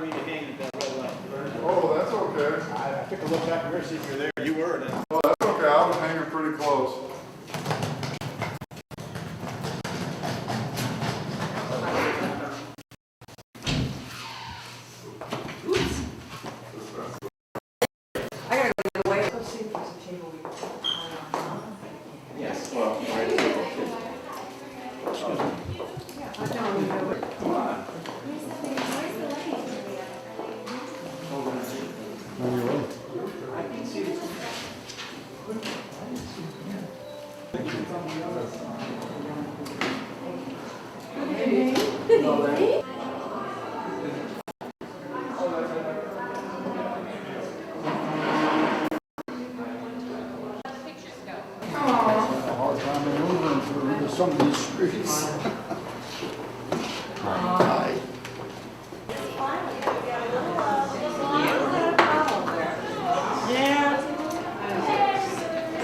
didn't mean to hang that red light. Oh, that's okay. I took a look back in there, see if you're there. You were, then. Well, that's okay. I was hanging pretty close. I gotta go the other way. Let's see if there's a table we can. Yes. Well, right. Yeah, I don't know. Come on. I can see it. Hard time maneuvering through some of these streets.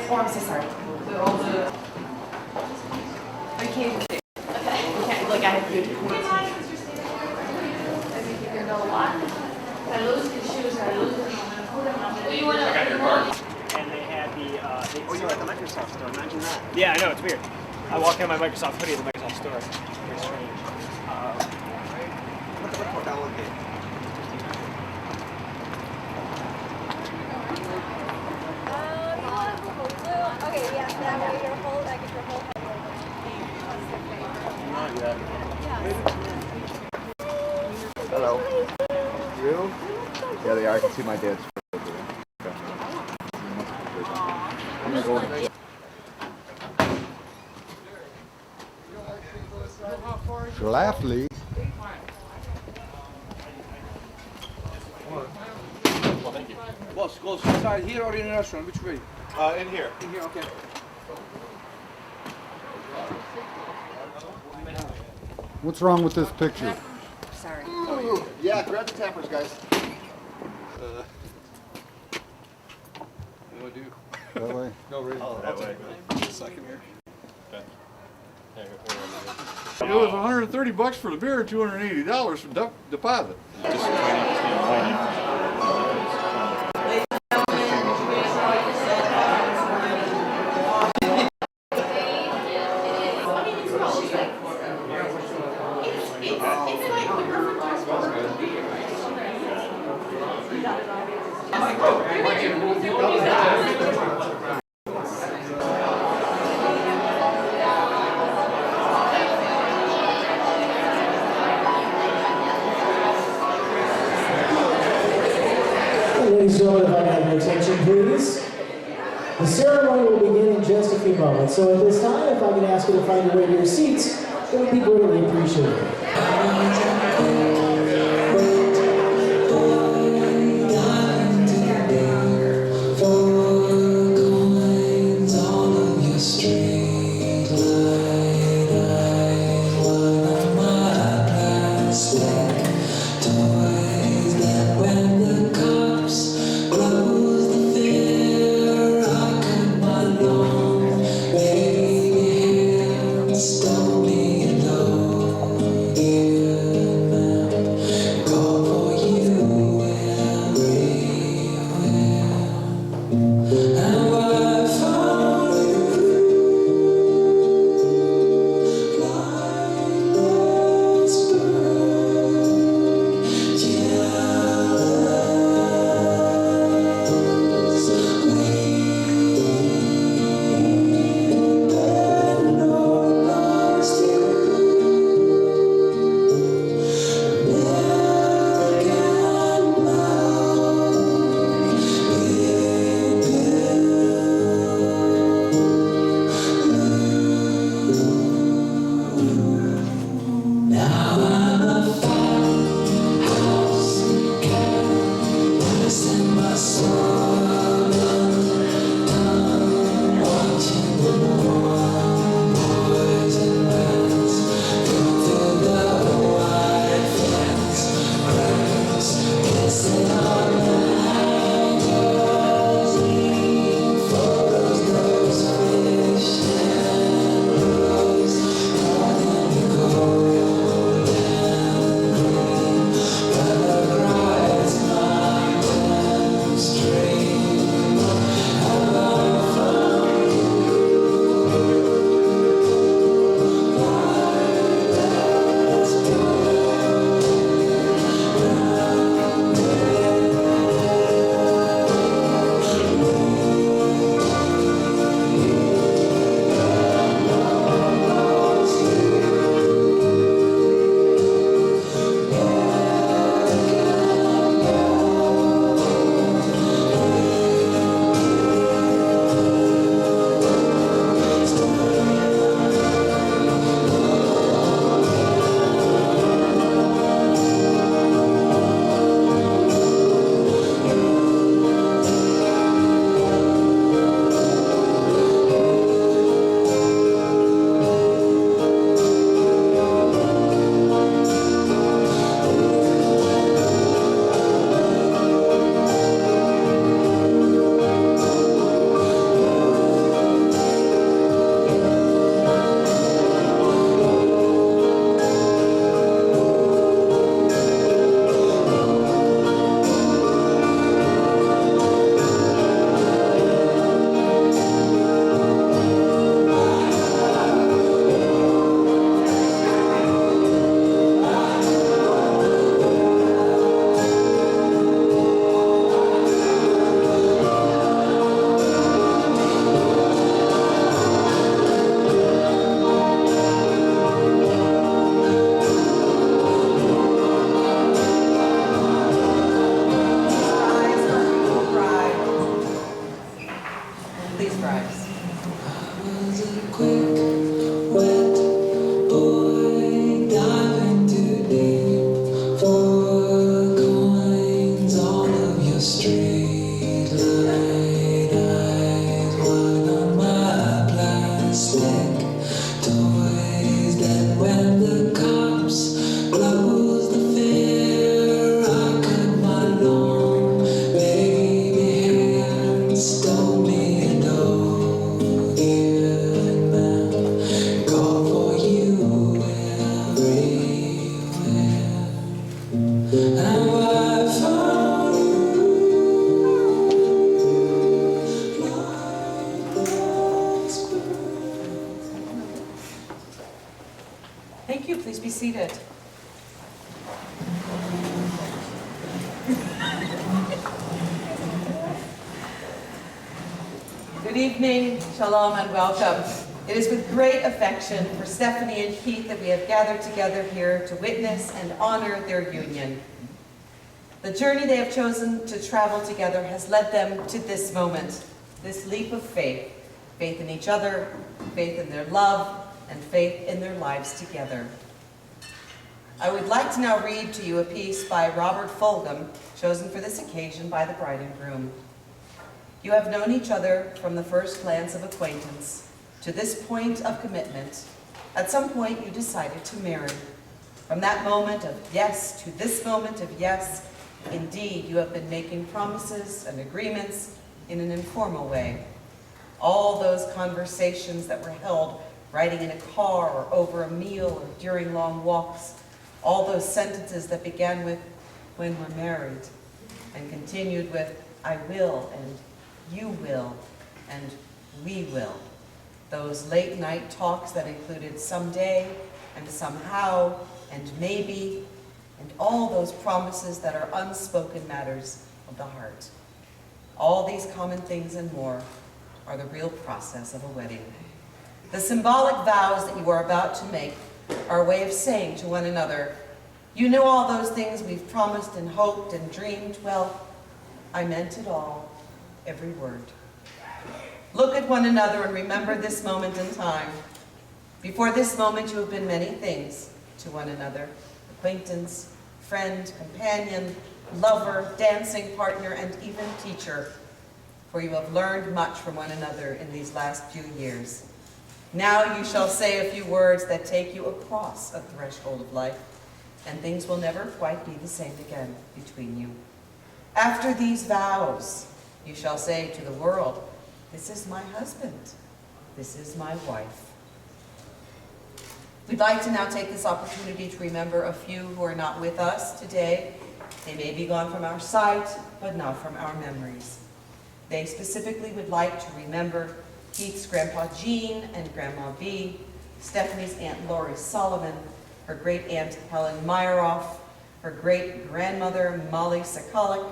Oh, I'm so sorry. I can't even see. Okay. Okay, like I have good coordinates. And they had the, you're at the Microsoft store, imagine that. Yeah, I know, it's weird. I walk in my Microsoft hoodie at the Microsoft store. It's very strange. What the fuck that would be? Okay, yes, that way your whole, like your whole head Not yet. Hello. You? Yeah, they are. I can see my dad's. I'm gonna go in. Schlafly. Well, thank you. Boss, goes inside here or in the restaurant? Which way? In here. In here, okay. What's wrong with this picture? Sorry. Yeah, grab the tappers, guys. What do I do? That way? No, really. Oh, that way. Just a second here. It was $130 for the beer, $280 for deposit. Ladies and gentlemen, if I can have your attention, please. The ceremony will begin in just a few moments. So at this time, if I can ask you to find your way to your seats, it would be greatly appreciated. Don't be alone. seated. Good evening, shalom, and welcome. It is with great affection for Stephanie and Keith that we have gathered together here to witness and honor their union. The journey they have chosen to travel together has led them to this moment, this leap of faith. Faith in each other, faith in their love, and faith in their lives together. I would like to now read to you a piece by Robert Fulghum, chosen for this occasion by the bride and groom. You have known each other from the first glance of acquaintance to this point of commitment. At some point you decided to marry. From that moment of yes to this moment of yes, indeed you have been making promises and agreements in an informal way. All those conversations that were held riding in a car or over a meal or during long walks, all those sentences that began with, when we're married, and continued with, I will, and you will, and we will. Those late night talks that included someday, and somehow, and maybe, and all those promises that are unspoken matters of the heart. All these common things and more are the real process of a wedding. The symbolic vows that you are about to make are a way of saying to one another, you know all those things we've promised and hoped and dreamed, well, I meant it all, every word. Look at one another and remember this moment in time. Before this moment you have been many things to one another, acquaintance, friend, companion, lover, dancing partner, and even teacher, for you have learned much from one another in these last few years. Now you shall say a few words that take you across a threshold of life, and things will never quite be the same again between you. After these vows, you shall say to the world, this is my husband, this is my wife. We'd like to now take this opportunity to remember a few who are not with us today. They may be gone from our sight, but not from our memories. They specifically would like to remember Keith's Grandpa Gene and Grandma Bee, Stephanie's Aunt Lori Solomon, her great-aunt Helen Myeroff, her great-grandmother Molly Sokolic,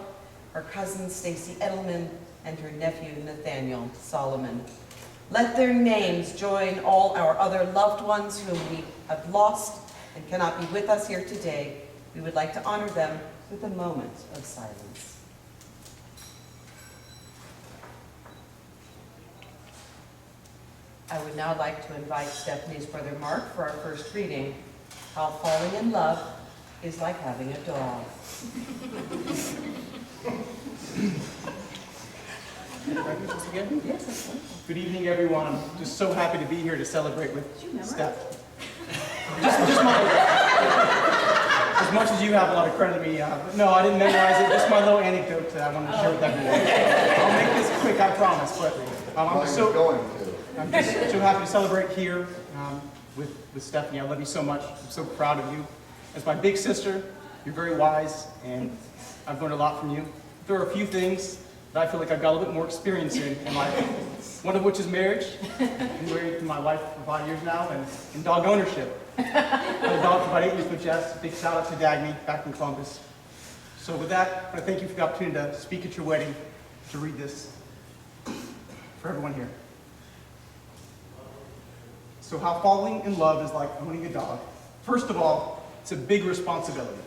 her cousin Stacy Edelman, and her nephew Nathaniel Solomon. Let their names join all our other loved ones whom we have lost and cannot be with us here today. We would like to honor them with a moment of silence. I would now like to invite Stephanie's brother Mark for our first reading, How Falling in Love is Like Having a Dog. Yes, Good evening, everyone. I'm just so happy to be here to celebrate with Steph. As much as you have a lot of credit to me, no, I didn't memorize it. Just my little anecdote that I wanted to share with everyone. I'll make this quick, I promise. But I'm just so happy to celebrate here with Stephanie. I love you so much. I'm so proud of you. As my big sister, you're very wise, and I've learned a lot from you. There are a few things that I feel like I've got a little bit more experience in life. One of which is marriage. I've been married to my wife for 5 years now, and dog ownership. I had a dog for about 8 years with Jess. Big shout out to Dagny back in Columbus. So with that, I want to thank you for the opportunity to speak at your wedding, to read this for everyone here. So how falling in love is like owning a dog. First of all, it's a big responsibility,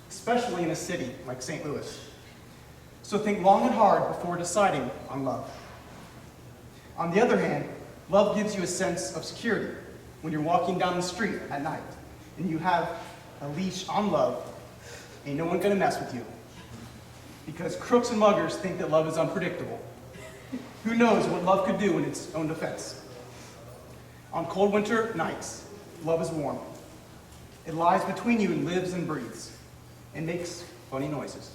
especially in a city like St. Louis. So think long and hard before deciding on love. On the other hand, love gives you a sense of security when you're walking down the street at night and you have a leash on love. Ain't no one gonna mess with you. Because crooks and muggers think that love is unpredictable. Who knows what love could do in its own defense? On cold winter nights, love is warm. It lies between you and lives and breathes and makes funny noises.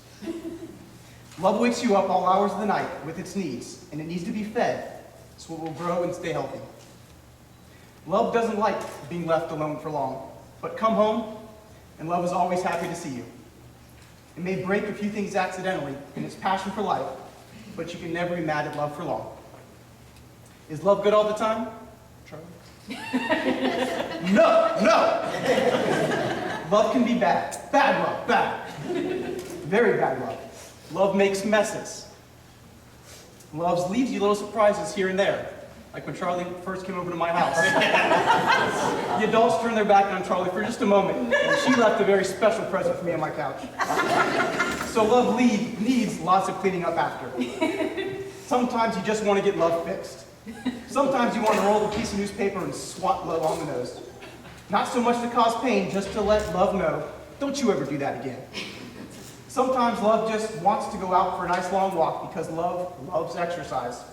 Love wakes you up all hours of the night with its needs, and it needs to be fed so it will grow and stay healthy. Love doesn't like being left alone for long, but come home, and love is always happy to see you. It may break a few things accidentally in its passion for life, but you can never be mad at love for long. Is love good all the time? Charlie? No, no! Love can be bad. Bad love, bad. Very bad love. Love makes messes. Love leaves you little surprises here and there. Like when Charlie first came over to my house. The adults turned their back on Charlie for just a moment, and she left a very special present for me on my couch. So love needs lots of cleaning up after. Sometimes you just want to get love fixed. Sometimes you want to roll a piece of newspaper and swat love on the nose. Not so much to cause pain, just to let love know, don't you ever do that again. Sometimes love just wants to go out for a nice long walk because love loves exercise.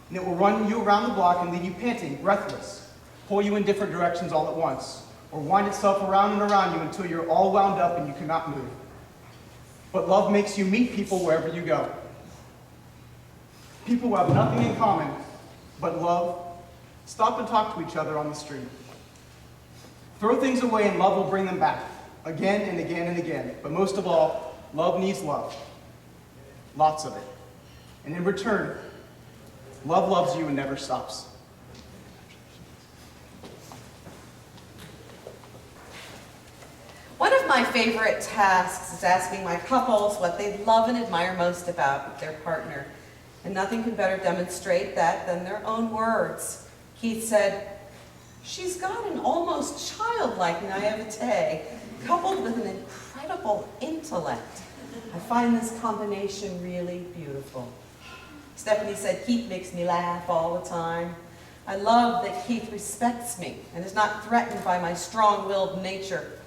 And it will run you around the block and leave you panting, breathless, pull you in different directions all at once, or wind itself around and around you until you're all wound up and you cannot move. But love makes you meet people wherever you go. People who have nothing in common but love stop and talk to each other on the street. Throw things away and love will bring them back, again and again and again. But most of all, love needs love. Lots of it. And in return, love loves you and never stops. One of my favorite tasks is asking my couples what they love and admire most about their partner. And nothing can better demonstrate that than their own words. Keith said, "She's got an almost childlike naivete, coupled with an incredible intellect. I find this combination really beautiful." Stephanie said, "Keith makes me laugh all the time. I love that Keith respects me and is not threatened by my strong-willed nature.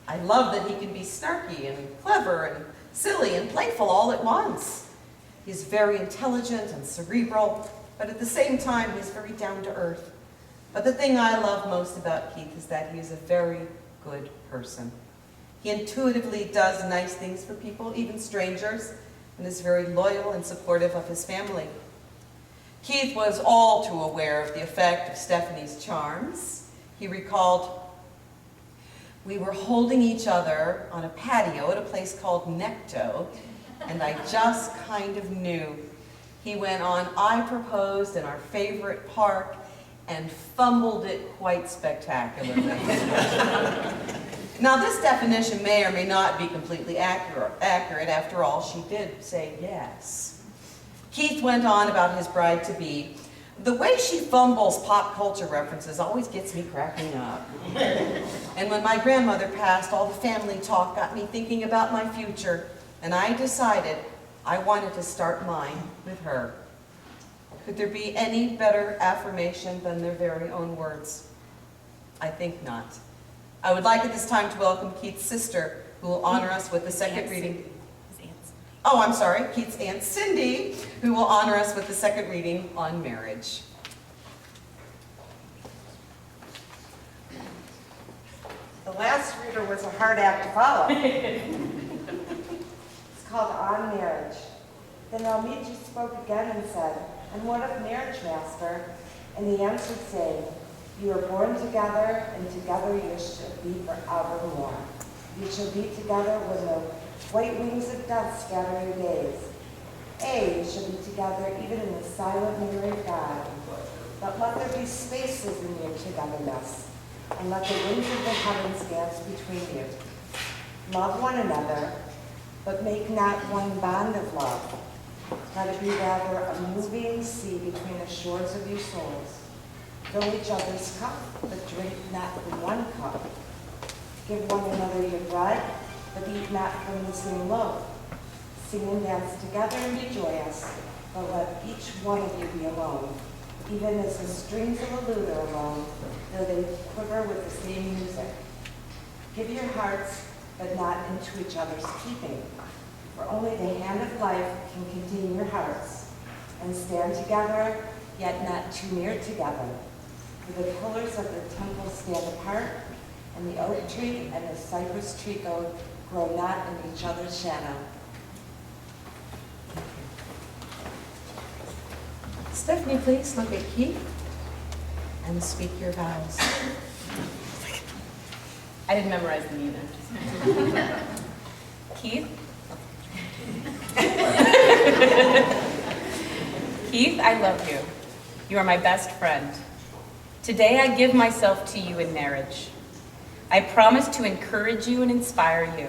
I love that he can be snarky and clever and silly and playful all at once. He's very intelligent and cerebral, but at the same time, he's very down-to-earth. But the thing I love most about Keith is that he is a very good person. He intuitively does nice things for people, even strangers, and is very loyal and supportive of his family." Keith was all too aware of the effect of Stephanie's charms. He recalled, "We were holding each other on a patio at a place called Necto, and I just kind of knew." He went on, "I proposed in our favorite park and fumbled it quite spectacularly." Now, this definition may or may not be completely accurate. After all, she did say yes. Keith went on about his bride-to-be. "The way she fumbles pop culture references always gets me cracking up. And when my grandmother passed, all the family talk got me thinking about my future, and I decided I wanted to start mine with her." Could there be any better affirmation than their very own words? I think not. I would like at this time to welcome Keith's sister, who will honor us with the second reading. Oh, I'm sorry, Keith's Aunt Cindy, who will honor us with the second reading on marriage. The last reader was a hard act to follow. It's called On Marriage. Then Almiji spoke again and said, "And what of marriage, Master?" And he answered, saying, "You were born together, and together you shall be forevermore. You shall be together when the white wings of death scatter your days. You shall be together even in the silent memory of God. But let there be spaces in your togetherness, and let the winds of the heavens dance between you. Love one another, but make not one bond of love. Let it be rather a moving sea between the shores of your souls. Fill each other's cup, but drink not from one cup. Give one another your bread, but eat not from the same loaf. Sing and dance together and be joyous, but let each one of you be alone, even as the strings of a lute are alone, though they quiver with the same music. Give your hearts, but not into each other's keeping, for only the hand of life can contain your hearts, and stand together, yet not too near together. For the pillars of the temple stand apart, and the oak tree and the cypress tree grow not in each other's shadow." Stephanie, please look at Keith and speak your vows. I didn't memorize them either. Keith? Keith, I love you. You are my best friend. Today I give myself to you in marriage. I promise to encourage you and inspire you,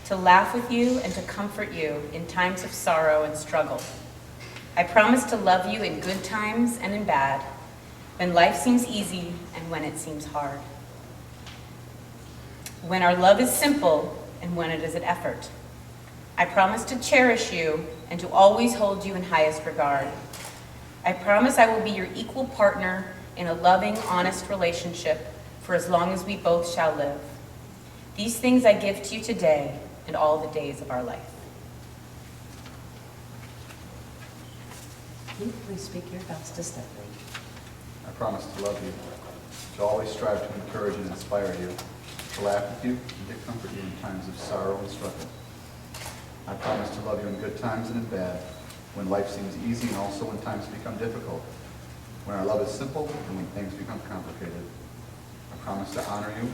to laugh with you and to comfort you in times of sorrow and struggle. I promise to love you in good times and in bad, when life seems easy and when it seems hard. When our love is simple and when it is an effort. I promise to cherish you and to always hold you in highest regard. I promise I will be your equal partner in a loving, honest relationship for as long as we both shall live. These things I give to you today and all the days of our life. Keith, please speak your vows to Stephanie. I promise to love you, to always strive to encourage and inspire you, to laugh with you, and to comfort you in times of sorrow and struggle. I promise to love you in good times and in bad, when life seems easy and also when times become difficult, when our love is simple and when things become complicated. I promise to honor you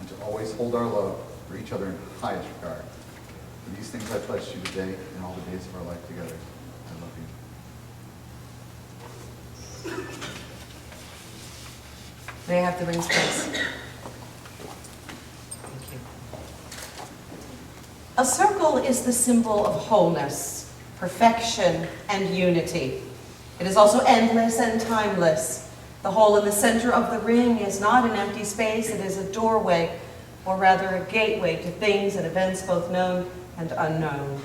and to always hold our love for each other in highest regard. For these things I pledge to you today and all the days of our life together. I love you. May I have the rings, please? Thank you. A circle is the symbol of wholeness, perfection, and unity. It is also endless and timeless. The hole in the center of the ring is not an empty space, it is a doorway, or rather a gateway to things and events both known and unknown.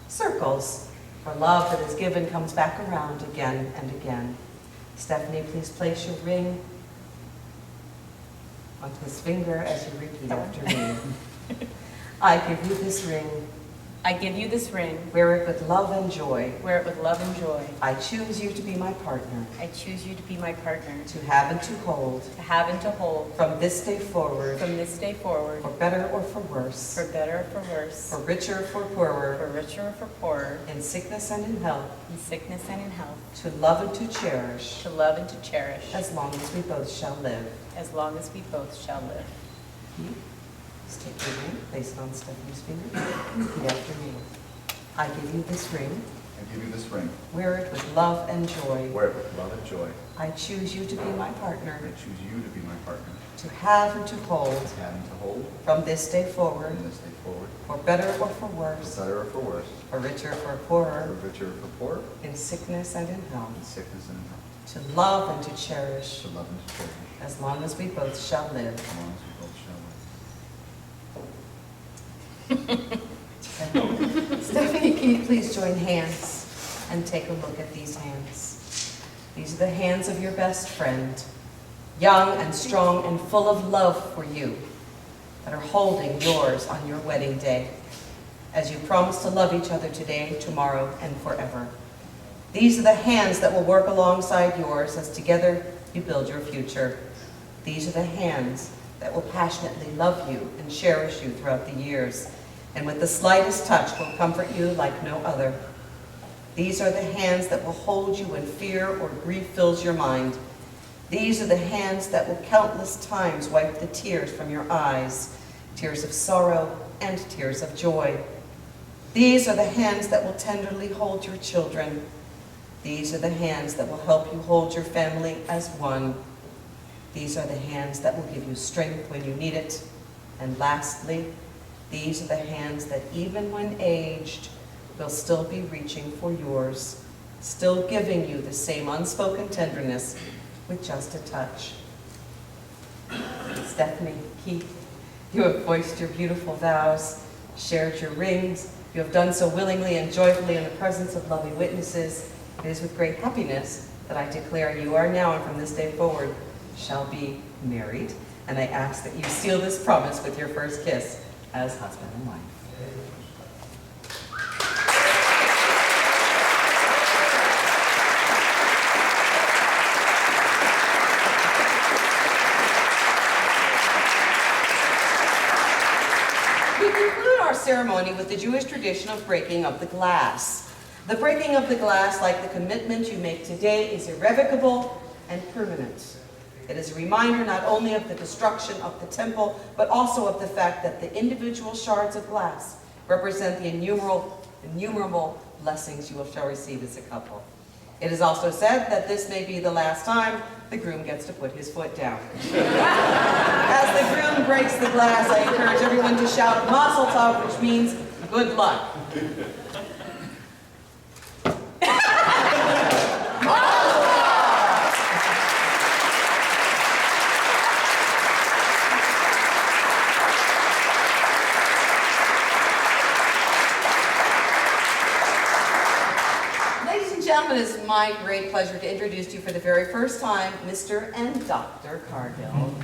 Circles, for love that is given comes back around again and again. Stephanie, please place your ring onto his finger as you repeat after me. I give you this ring. I give you this ring. Wear it with love and joy. Wear it with love and joy. I choose you to be my partner. I choose you to be my partner. To have and to hold. To have and to hold. From this day forward. From this day forward. For better or for worse. For better or for worse. For richer or for poorer. For richer or for poorer. In sickness and in health. In sickness and in health. To love and to cherish. To love and to cherish. As long as we both shall live. As long as we both shall live. Please take your ring, place it on Stephanie's finger. Repeat after me. I give you this ring. I give you this ring. Wear it with love and joy. Wear it with love and joy. I choose you to be my partner. I choose you to be my partner. To have and to hold. To have and to hold. From this day forward. From this day forward. For better or for worse. For better or for worse. For richer or for poorer. For richer or for poorer. In sickness and in health. In sickness and in health. To love and to cherish. To love and to cherish. As long as we both shall live. As long as we both shall live. Stephanie, can you please join hands and take a look at these hands? These are the hands of your best friend, young and strong and full of love for you, that are holding yours on your wedding day, as you promise to love each other today, tomorrow, and forever. These are the hands that will work alongside yours as together you build your future. These are the hands that will passionately love you and cherish you throughout the years, and with the slightest touch will comfort you like no other. These are the hands that will hold you when fear or grief fills your mind. These are the hands that will countless times wipe the tears from your eyes, tears of sorrow and tears of joy. These are the hands that will tenderly hold your children. These are the hands that will help you hold your family as one. These are the hands that will give you strength when you need it. And lastly, these are the hands that even when aged, will still be reaching for yours, still giving you the same unspoken tenderness with just a touch. Stephanie, Keith, you have voiced your beautiful vows, shared your rings. You have done so willingly and joyfully in the presence of loving witnesses. It is with great happiness that I declare you are now and from this day forward shall be married. And I ask that you seal this promise with your first kiss as husband and wife. We conclude our ceremony with the Jewish tradition of breaking of the glass. The breaking of the glass, like the commitment you make today, is irrevocable and permanent. It is a reminder not only of the destruction of the temple, but also of the fact that the individual shards of glass represent the innumerable blessings you shall receive as a couple. It is also said that this may be the last time the groom gets to put his foot down. As the groom breaks the glass, I encourage everyone to shout mazel tov, which means good luck. Ladies and gentlemen, it is my great pleasure to introduce to you for the very first time, Mr. and Dr. Cargill.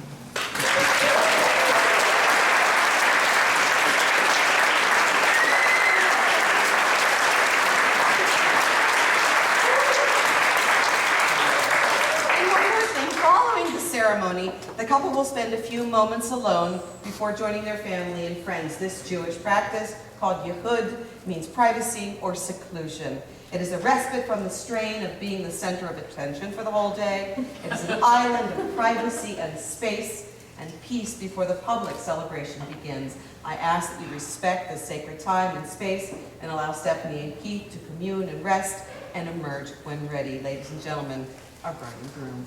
And one more thing, following the ceremony, the couple will spend a few moments alone before joining their family and friends. This Jewish practice, called Yehud, means privacy or seclusion. It is a respite from the strain of being the center of attention for the whole day. It is an island of privacy and space and peace before the public celebration begins. I ask that you respect this sacred time and space and allow Stephanie and Keith to commune and rest and emerge when ready. Ladies and gentlemen, our bride and groom.